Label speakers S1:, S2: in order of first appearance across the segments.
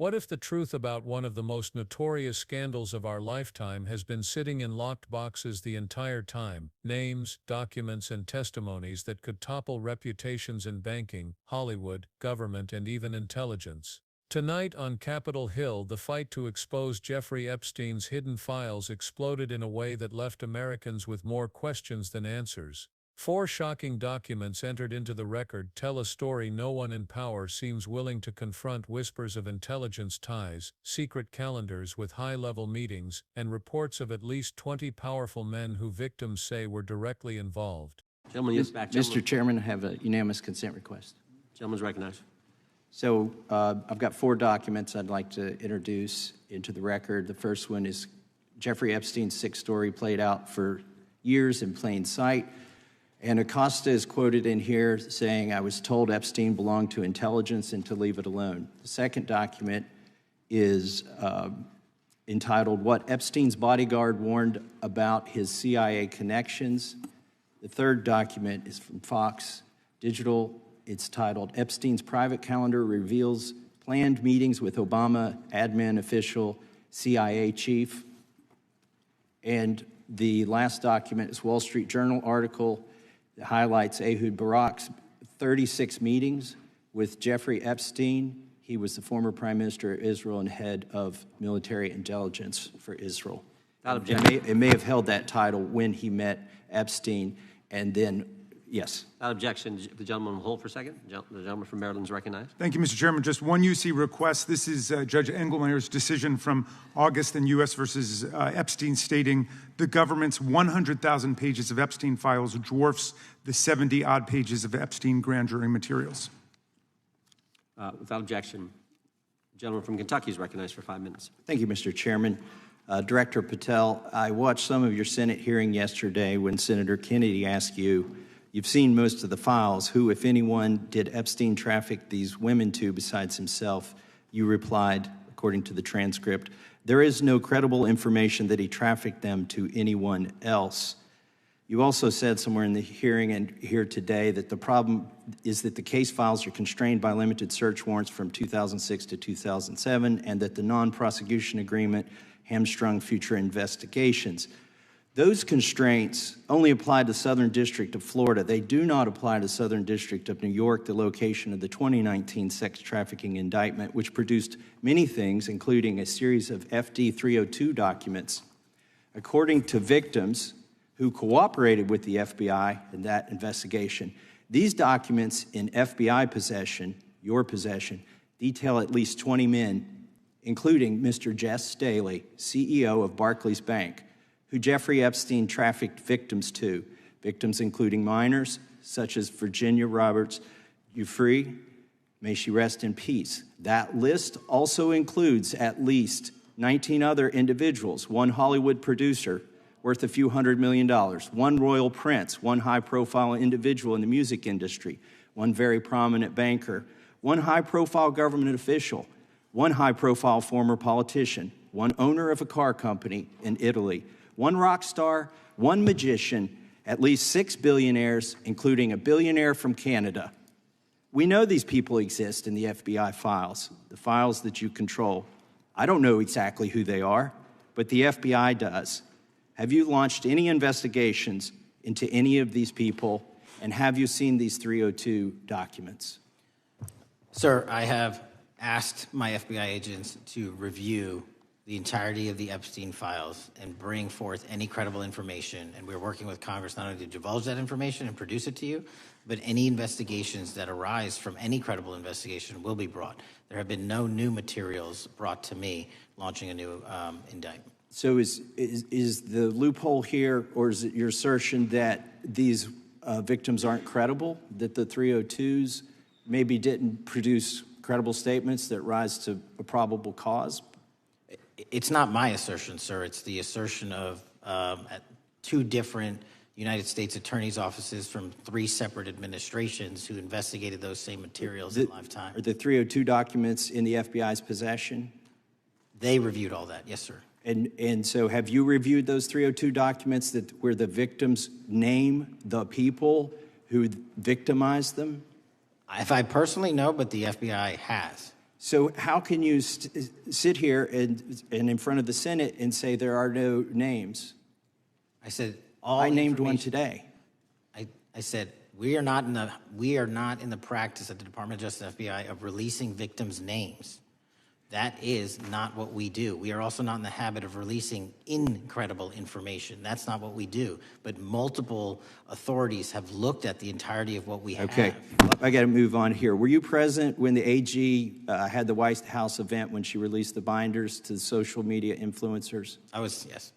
S1: What if the truth about one of the most notorious scandals of our lifetime has been sitting in locked boxes the entire time? Names, documents, and testimonies that could topple reputations in banking, Hollywood, government, and even intelligence. Tonight on Capitol Hill, the fight to expose Jeffrey Epstein's hidden files exploded in a way that left Americans with more questions than answers. 4 shocking documents entered into the record tell a story no one in power seems willing to confront: whispers of intelligence ties, secret calendars with high-level meetings, and reports of at least 20 powerful men who victims say were directly involved.
S2: Gentleman, yes, back.
S3: Mr. Chairman, I have a unanimous consent request.
S2: Gentleman's recognized.
S3: So I've got 4 documents I'd like to introduce into the record. The first one is Jeffrey Epstein's sick story played out for years in plain sight. And Acosta is quoted in here saying, "I was told Epstein belonged to intelligence and to leave it alone." The second document is entitled, "What Epstein's Bodyguard Warned About His CIA Connections." The third document is from Fox Digital. It's titled, "Epstein's Private Calendar Reveals Planned Meetings with Obama Admin Official CIA Chief." And the last document is Wall Street Journal article that highlights Ehud Barak's 36 meetings with Jeffrey Epstein. He was the former Prime Minister of Israel and head of military intelligence for Israel. It may have held that title when he met Epstein, and then, yes.
S2: Without objection, the gentleman will hold for a second. The gentleman from Maryland is recognized.
S4: Thank you, Mr. Chairman. Just one UC request. This is Judge Engelmeyer's decision from August in U.S. versus Epstein, stating the government's 100,000 pages of Epstein files dwarfs the 70-odd pages of Epstein grand jury materials.
S2: Without objection, the gentleman from Kentucky is recognized for 5 minutes.
S3: Thank you, Mr. Chairman. Director Patel, I watched some of your Senate hearing yesterday when Senator Kennedy asked you, "You've seen most of the files. Who, if anyone, did Epstein traffic these women to besides himself?" You replied, according to the transcript, "There is no credible information that he trafficked them to anyone else." You also said somewhere in the hearing and here today that the problem is that the case files are constrained by limited search warrants from 2006 to 2007, and that the non-prosecution agreement hamstrung future investigations. Those constraints only apply to the Southern District of Florida. They do not apply to the Southern District of New York, the location of the 2019 sex trafficking indictment, which produced many things, including a series of FD 302 documents. According to victims who cooperated with the FBI in that investigation, these documents in FBI possession, your possession, detail at least 20 men, including Mr. Jess Staley, CEO of Barclays Bank, who Jeffrey Epstein trafficked victims to, victims including minors, such as Virginia Roberts Giuffre, may she rest in peace. That list also includes at least 19 other individuals, one Hollywood producer worth a few $100 million, one royal prince, one high-profile individual in the music industry, one very prominent banker, one high-profile government official, one high-profile former politician, one owner of a car company in Italy, one rock star, one magician, at least 6 billionaires, including a billionaire from Canada. We know these people exist in the FBI files, the files that you control. I don't know exactly who they are, but the FBI does. Have you launched any investigations into any of these people, and have you seen these 302 documents?
S5: Sir, I have asked my FBI agents to review the entirety of the Epstein files and bring forth any credible information. And we're working with Congress not only to divulge that information and produce it to you, but any investigations that arise from any credible investigation will be brought. There have been no new materials brought to me launching a new indictment.
S3: So is the loophole here, or is it your assertion that these victims aren't credible, that the 302s maybe didn't produce credible statements that rise to a probable cause?
S5: It's not my assertion, sir. It's the assertion of 2 different United States attorneys' offices from 3 separate administrations who investigated those same materials in lifetime.
S3: Are the 302 documents in the FBI's possession?
S5: They reviewed all that, yes, sir.
S3: And so have you reviewed those 302 documents where the victims name the people who victimized them?
S5: If I personally know, but the FBI has.
S3: So how can you sit here and in front of the Senate and say there are no names?
S5: I said
S3: I named one today.
S5: I said we are not in the practice at the Department of Justice and FBI of releasing victims' names. That is not what we do. We are also not in the habit of releasing incredible information. That's not what we do. But multiple authorities have looked at the entirety of what we have.
S3: Okay, I got to move on here. Were you present when the AG had the White House event when she released the binders to the social media influencers?
S5: I was, yes.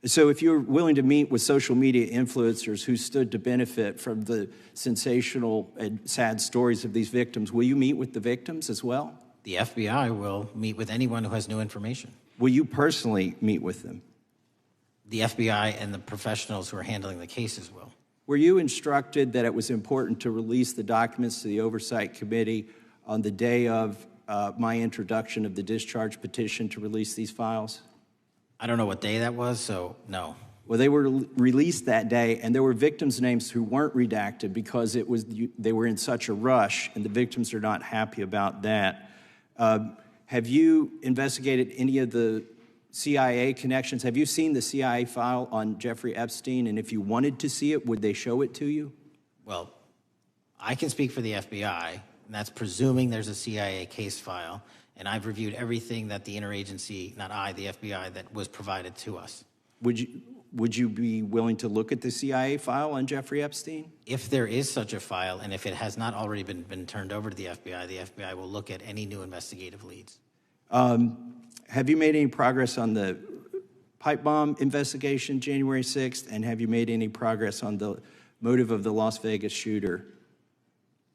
S3: So if you're willing to meet with social media influencers who stood to benefit from the sensational and sad stories of these victims, will you meet with the victims as well?
S5: The FBI will meet with anyone who has new information.
S3: Will you personally meet with them?
S5: The FBI and the professionals who are handling the cases will.
S3: Were you instructed that it was important to release the documents to the Oversight Committee on the day of my introduction of the discharge petition to release these files?
S5: I don't know what day that was, so no.
S3: Well, they were released that day, and there were victims' names who weren't redacted because they were in such a rush, and the victims are not happy about that. Have you investigated any of the CIA connections? Have you seen the CIA file on Jeffrey Epstein? And if you wanted to see it, would they show it to you?
S5: Well, I can speak for the FBI, and that's presuming there's a CIA case file. And I've reviewed everything that the interagency, not I, the FBI, that was provided to us.
S3: Would you be willing to look at the CIA file on Jeffrey Epstein?
S5: If there is such a file, and if it has not already been turned over to the FBI will look at any new investigative leads.
S3: Have you made any progress on the pipe bomb investigation January 6th? And have you made any progress on the motive of the Las Vegas shooter?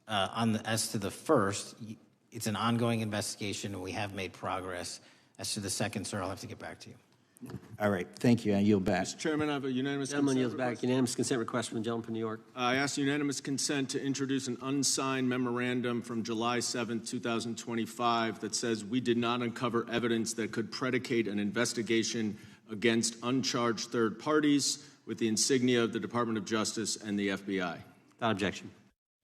S5: As to the first, it's an ongoing investigation, and we have made progress. As to the second, sir, I'll have to get back to you.
S3: All right. Thank you. I yield back.
S6: Mr. Chairman, I have a unanimous
S2: Gentleman
S6: consent
S2: yields back.
S6: request.
S2: Unanimous consent request from the gentleman from New York.
S6: I ask unanimous consent to introduce an unsigned memorandum from July 7, 2025 that says we did not uncover evidence that could predicate an investigation against uncharged third parties with the insignia of the Department of Justice and the FBI.
S2: Without objection.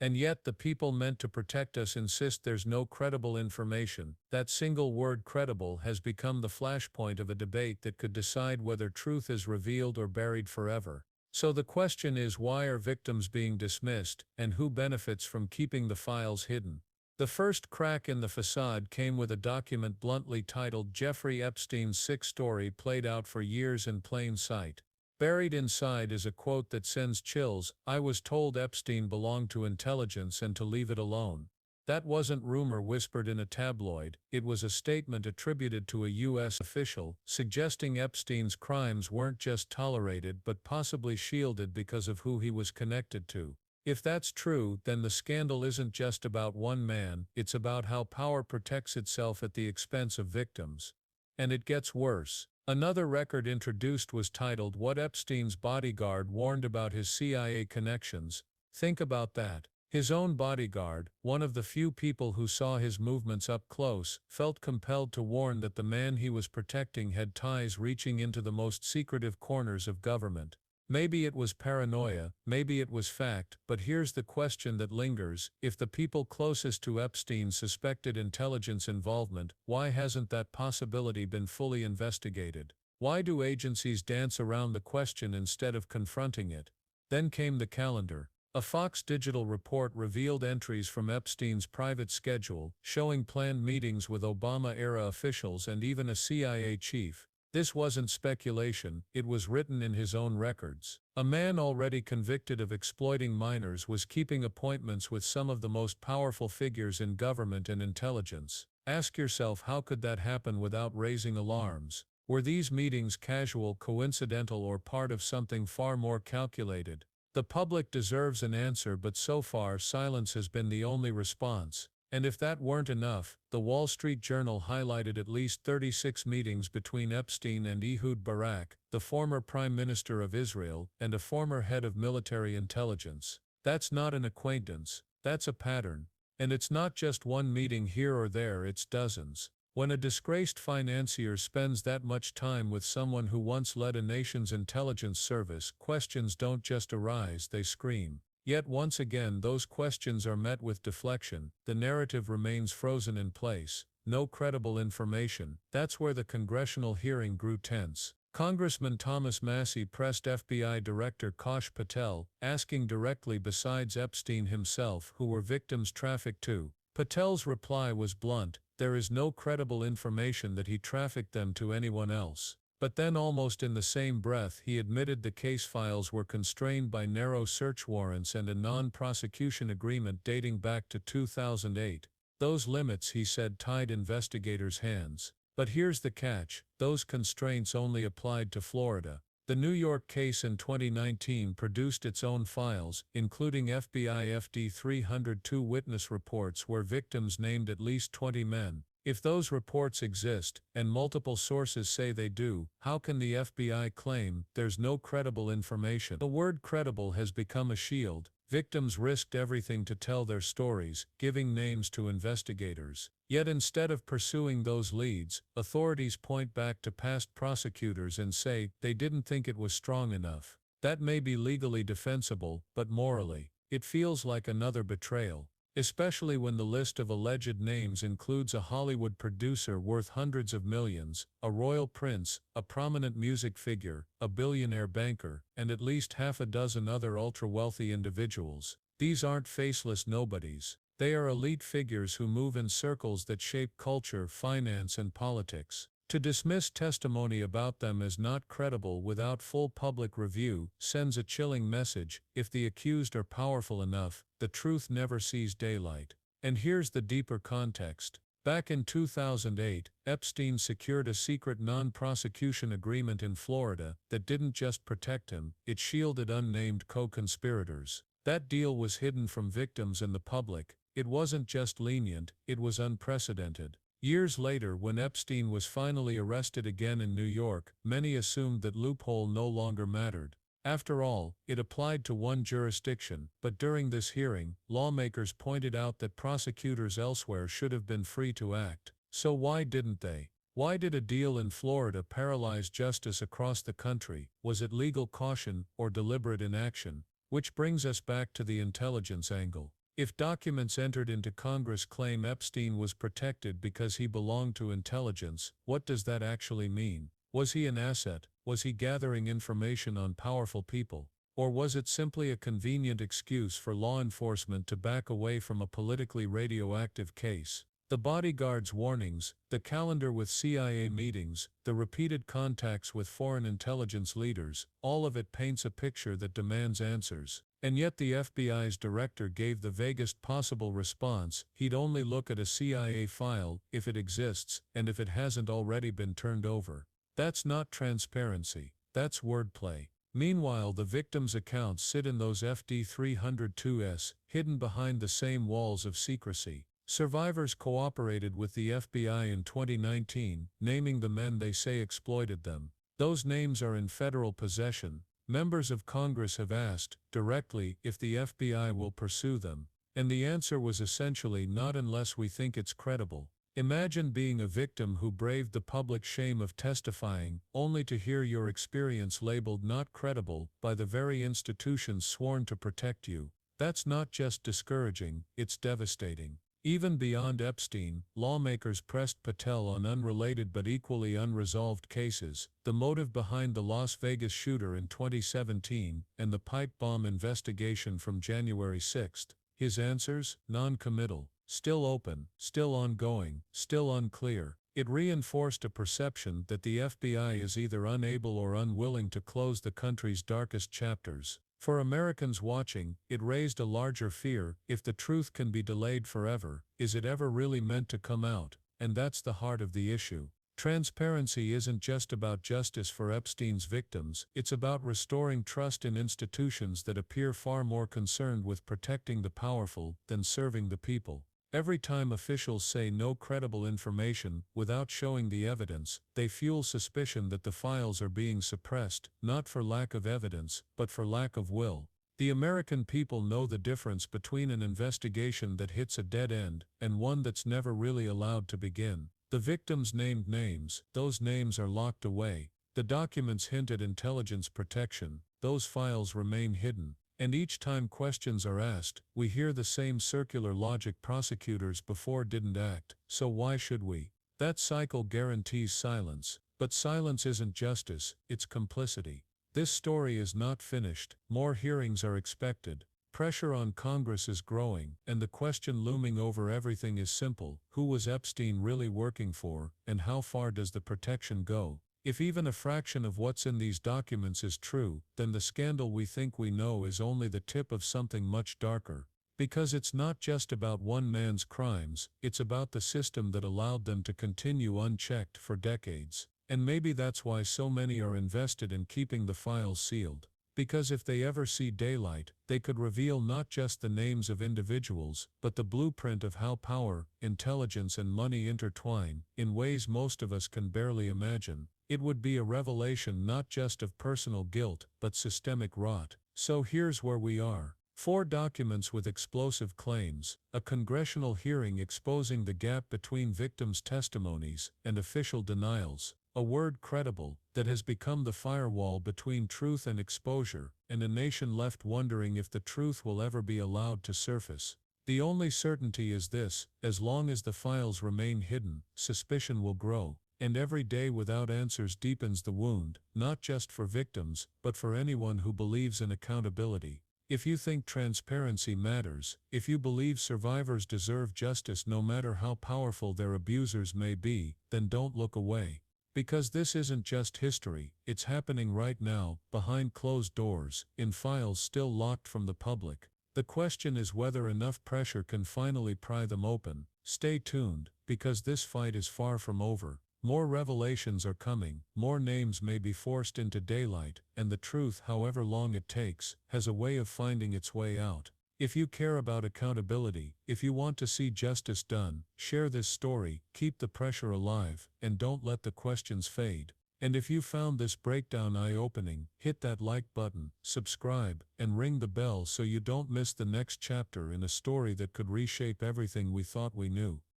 S1: And yet the people meant to protect us insist there's no credible information. That single word credible has become the flashpoint of a debate that could decide whether truth is revealed or buried forever. So the question is, why are victims being dismissed, and who benefits from keeping the files hidden? The first crack in the facade came with a document bluntly titled Jeffrey Epstein's Sick Story Played Out for Years in Plain Sight. Buried inside is a quote that sends chills. I was told Epstein belonged to intelligence and to leave it alone. That wasn't rumor whispered in a tabloid, it was a statement attributed to a U.S. official, suggesting Epstein's crimes weren't just tolerated but possibly shielded because of who he was connected to. If that's true, then the scandal isn't just about one man, it's about how power protects itself at the expense of victims. And it gets worse. Another record introduced was titled What Epstein's Bodyguard Warned About His CIA Connections. Think about that. His own bodyguard, one of the few people who saw his movements up close, felt compelled to warn that the man he was protecting had ties reaching into the most secretive corners of government. Maybe it was paranoia, maybe it was fact, but here's the question that lingers. If the people closest to Epstein suspected intelligence involvement, why hasn't that possibility been fully investigated? Why do agencies dance around the question instead of confronting it? Then came the calendar. A Fox Digital report revealed entries from Epstein's private schedule, showing planned meetings with Obama-era officials and even a CIA chief. This wasn't speculation, it was written in his own records. A man already convicted of exploiting minors was keeping appointments with some of the most powerful figures in government and intelligence. Ask yourself, how could that happen without raising alarms? Were these meetings casual, coincidental, or part of something far more calculated? The public deserves an answer, but so far silence has been the only response. And if that weren't enough, the Wall Street Journal highlighted at least 36 meetings between Epstein and Ehud Barak, the former Prime Minister of Israel, and a former head of military intelligence. That's not an acquaintance, that's a pattern. And it's not just one meeting here or there, it's dozens. When a disgraced financier spends that much time with someone who once led a nation's intelligence service, questions don't just arise, they scream. Yet once again those questions are met with deflection, the narrative remains frozen in place. no credible information. That's where the congressional hearing grew tense. Congressman Thomas Massie pressed FBI Director Kash Patel, asking directly besides Epstein himself who were victims trafficked to. Patel's reply was blunt: there is no credible information that he trafficked them to anyone else. But then almost in the same breath he admitted the case files were constrained by narrow search warrants and a non-prosecution agreement dating back to 2008. Those limits, he said, tied investigators' hands. But here's the catch: those constraints only applied to Florida. The New York case in 2019 produced its own files, including FBI FD 302 witness reports where victims named at least 20 men. If those reports exist, and multiple sources say they do, how can the FBI claim there's no credible information? The word credible has become a shield. Victims risked everything to tell their stories, giving names to investigators. Yet instead of pursuing those leads, authorities point back to past prosecutors and say they didn't think it was strong enough. That may be legally defensible, but morally, it feels like another betrayal. Especially when the list of alleged names includes a Hollywood producer worth hundreds of millions, a royal prince, a prominent music figure, a billionaire banker, and at least half a dozen other ultra-wealthy individuals. These aren't faceless nobodies. They are elite figures who move in circles that shape culture, finance, and politics. To dismiss testimony about them as not credible without full public review sends a chilling message: if the accused are powerful enough, the truth never sees daylight. And here's the deeper context. Back in 2008, Epstein secured a secret non-prosecution agreement in Florida that didn't just protect him, it shielded unnamed co-conspirators. That deal was hidden from victims and the public. It wasn't just lenient, it was unprecedented. Years later, when Epstein was finally arrested again in New York, many assumed that loophole no longer mattered. After all, it applied to one jurisdiction, but during this hearing, lawmakers pointed out that prosecutors elsewhere should have been free to act. So why didn't they? Why did a deal in Florida paralyze justice across the country? Was it legal caution or deliberate inaction? Which brings us back to the intelligence angle. If documents entered into Congress claim Epstein was protected because he belonged to intelligence, what does that actually mean? Was he an asset? Was he gathering information on powerful people? Or was it simply a convenient excuse for law enforcement to back away from a politically radioactive case? The bodyguard's warnings, the calendar with CIA meetings, the repeated contacts with foreign intelligence leaders, all of it paints a picture that demands answers. And yet the FBI's director gave the vaguest possible response: he'd only look at a CIA file if it exists, and if it hasn't already been turned over. That's not transparency, that's wordplay. Meanwhile, the victims' accounts sit in those FD 302s, hidden behind the same walls of secrecy. Survivors cooperated with the FBI in 2019, naming the men they say exploited them. Those names are in federal possession. Members of Congress have asked, directly, if the FBI will pursue them. And the answer was essentially not unless we think it's credible. Imagine being a victim who braved the public shame of testifying, only to hear your experience labeled not credible by the very institutions sworn to protect you. That's not just discouraging, it's devastating. Even beyond Epstein, lawmakers pressed Patel on unrelated but equally unresolved cases: the motive behind the Las Vegas shooter in 2017 and the pipe bomb investigation from January 6. His answers? Non-committal, still open, still ongoing, still unclear. It reinforced a perception that the FBI is either unable or unwilling to close the country's darkest chapters. For Americans watching, it raised a larger fear: if the truth can be delayed forever, is it ever really meant to come out? And that's the heart of the issue. Transparency isn't just about justice for Epstein's victims, it's about restoring trust in institutions that appear far more concerned with protecting the powerful than serving the people. Every time officials say no credible information without showing the evidence, they fuel suspicion that the files are being suppressed, not for lack of evidence, but for lack of will. The American people know the difference between an investigation that hits a dead end and one that's never really allowed to begin. The victims named names, those names are locked away. The documents hint at intelligence protection, those files remain hidden. And each time questions are asked, we hear the same circular logic: prosecutors before didn't act, so why should we? That cycle guarantees silence, but silence isn't justice, it's complicity. This story is not finished, more hearings are expected. Pressure on Congress is growing, and the question looming over everything is simple: who was Epstein really working for, and how far does the protection go? If even a fraction of what's in these documents is true, then the scandal we think we know is only the tip of something much darker. Because it's not just about one man's crimes, it's about the system that allowed them to continue unchecked for decades. And maybe that's why so many are invested in keeping the files sealed. Because if they ever see daylight, they could reveal not just the names of individuals, but the blueprint of how power, intelligence, and money intertwine, in ways most of us can barely imagine. It would be a revelation not just of personal guilt, but systemic rot. So here's where we are. 4 documents with explosive claims, a congressional hearing exposing the gap between victims' testimonies and official denials, a word credible that has become the firewall between truth and exposure, and a nation left wondering if the truth will ever be allowed to surface. The only certainty is this: as long as the files remain hidden, suspicion will grow, and every day without answers deepens the wound, not just for victims, but for anyone who believes in accountability. If you think transparency matters, if you believe survivors deserve justice no matter how powerful their abusers may be, then don't look away. Because this isn't just history, it's happening right now, behind closed doors, in files still locked from the public. The question is whether enough pressure can finally pry them open. Stay tuned, because this fight is far from over. More revelations are coming, more names may be forced into daylight, and the truth, however long it takes, has a way of finding its way out. If you care about accountability, if you want to see justice done, share this story, keep the pressure alive, and don't let the questions fade. And if you found this breakdown eye-opening, hit that like button, subscribe, and ring the bell so you don't miss the next chapter in a story that could reshape everything we thought we knew.